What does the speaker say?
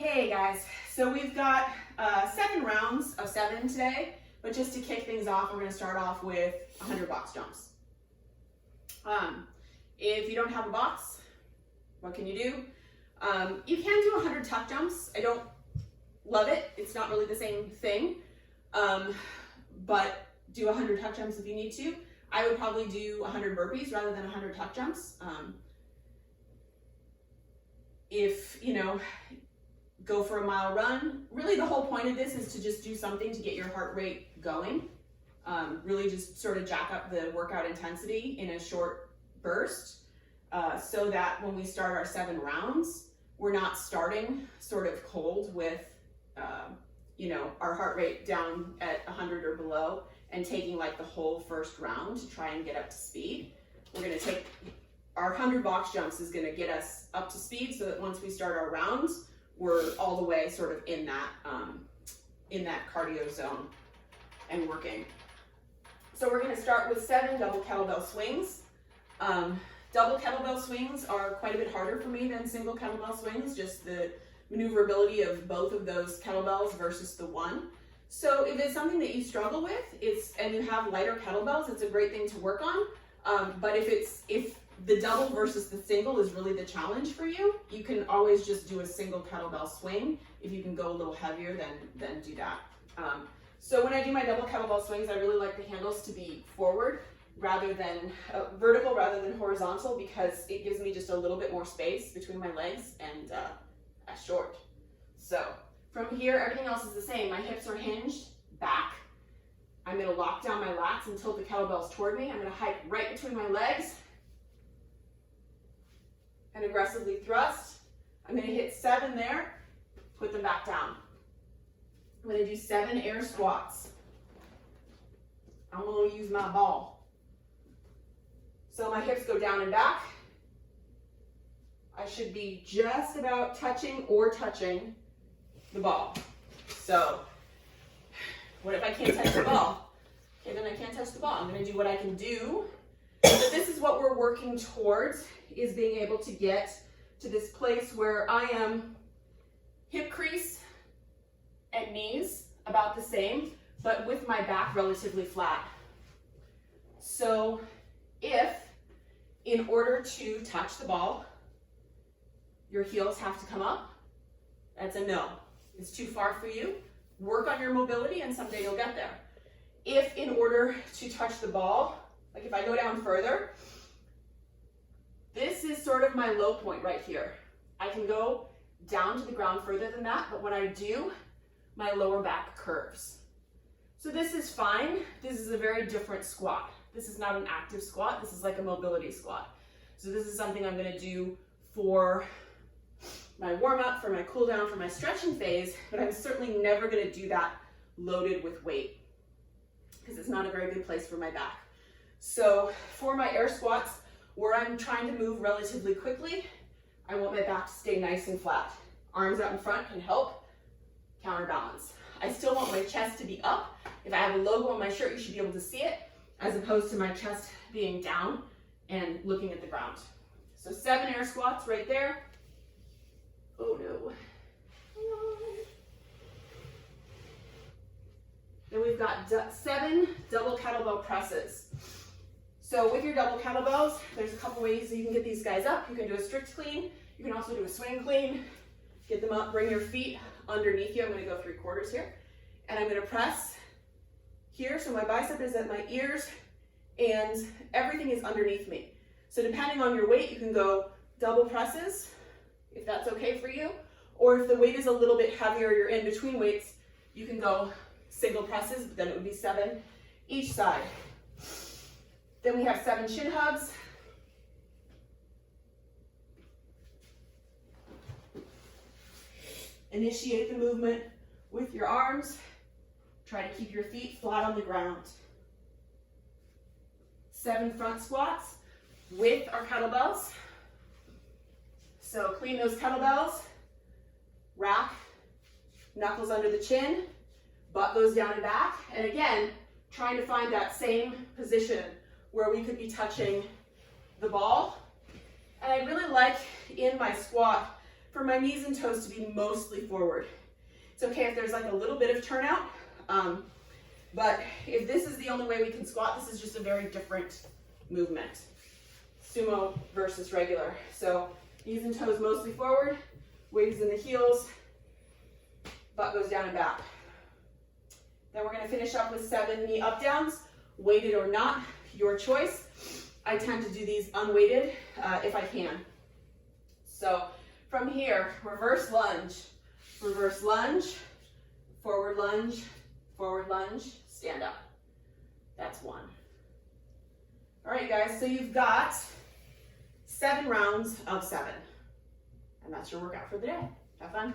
Hey guys, so we've got 7 rounds of 7 today, but just to kick things off, we're going to start off with 100 box jumps. If you don't have a box, what can you do? You can do 100 tuck jumps. I don't love it. It's not really the same thing, but do 100 tuck jumps if you need to. I would probably do 100 burpees rather than 100 tuck jumps. If, you know, go for a mile run. Really the whole point of this is to just do something to get your heart rate going. Really just sort of jack up the workout intensity in a short burst so that when we start our 7 rounds, we're not starting sort of cold with, you know, our heart rate down at 100 or below and taking like the whole first round to try and get up to speed. We're gonna take, our 100 box jumps is gonna get us up to speed so that once we start our rounds, we're all the way sort of in that cardio zone and working. So we're going to start with 7 double kettlebell swings. Double kettlebell swings are quite a bit harder for me than single kettlebell swings, just the maneuverability of both of those kettlebells versus the one. So if it's something that you struggle with, and you have lighter kettlebells, it's a great thing to work on. But if the double versus the single is really the challenge for you, you can always just do a single kettlebell swing. If you can go a little heavier, then do that. So when I do my double kettlebell swings, I really like the handles to be forward rather than vertical rather than horizontal, because it gives me just a little bit more space between my legs and a short. So from here, everything else is the same. My hips are hinged back. I'm gonna lock down my lats and tilt the kettlebells toward me. I'm gonna hike right between my legs and aggressively thrust. I'm gonna hit 7 there, put them back down. I'm gonna do 7 air squats. I'm gonna use my ball. So my hips go down and back. I should be just about touching the ball. So what if I can't touch the ball? Okay, then I can't touch the ball. I'm gonna do what I can do. But this is what we're working towards, is being able to get to this place where I am hip crease and knees about the same, but with my back relatively flat. So if, in order to touch the ball, your heels have to come up, that's a no. It's too far for you. Work on your mobility and someday you'll get there. If in order to touch the ball, like if I go down further, this is sort of my low point right here. I can go down to the ground further than that, but when I do, my lower back curves. So this is fine. This is a very different squat. This is not an active squat. This is like a mobility squat. So this is something I'm gonna do for my warm up, for my cool down, for my stretching phase, but I'm certainly never gonna do that loaded with weight because it's not a very good place for my back. So for my air squats, where I'm trying to move relatively quickly, I want my back to stay nice and flat. Arms out in front can help counterbalance. I still want my chest to be up. If I have a logo on my shirt, you should be able to see it, as opposed to my chest being down and looking at the ground. So 7 air squats right there. Oh no. Then we've got 7 double kettlebell presses. So with your double kettlebells, there's a couple ways that you can get these guys up. You can do a strict clean. You can also do a swing clean. Get them up, bring your feet underneath you. I'm gonna go 3/4 here. And I'm gonna press here. So my bicep is at my ears and everything is underneath me. So depending on your weight, you can go double presses, if that's okay for you. Or if the weight is a little bit heavier, you're in between weights, you can go single presses, but then it would be 7 each side. Then we have 7 shin hugs. Initiate the movement with your arms. Try to keep your feet flat on the ground. 7 front squats with our kettlebells. So clean those kettlebells. Rack, knuckles under the chin, butt goes down and back. And again, trying to find that same position where we could be touching the ball. And I really like in my squat for my knees and toes to be mostly forward. It's okay if there's like a little bit of turnout, but if this is the only way we can squat, this is just a very different movement. Sumo versus regular. So knees and toes mostly forward, weight is in the heels, butt goes down and back. Then we're gonna finish up with 7 knee up downs, weighted or not, your choice. I tend to do these unweighted if I can. So from here, reverse lunge, forward lunge, stand up. That's 1. All right, guys, so you've got 7 rounds of 7. And that's your workout for the day. Have fun.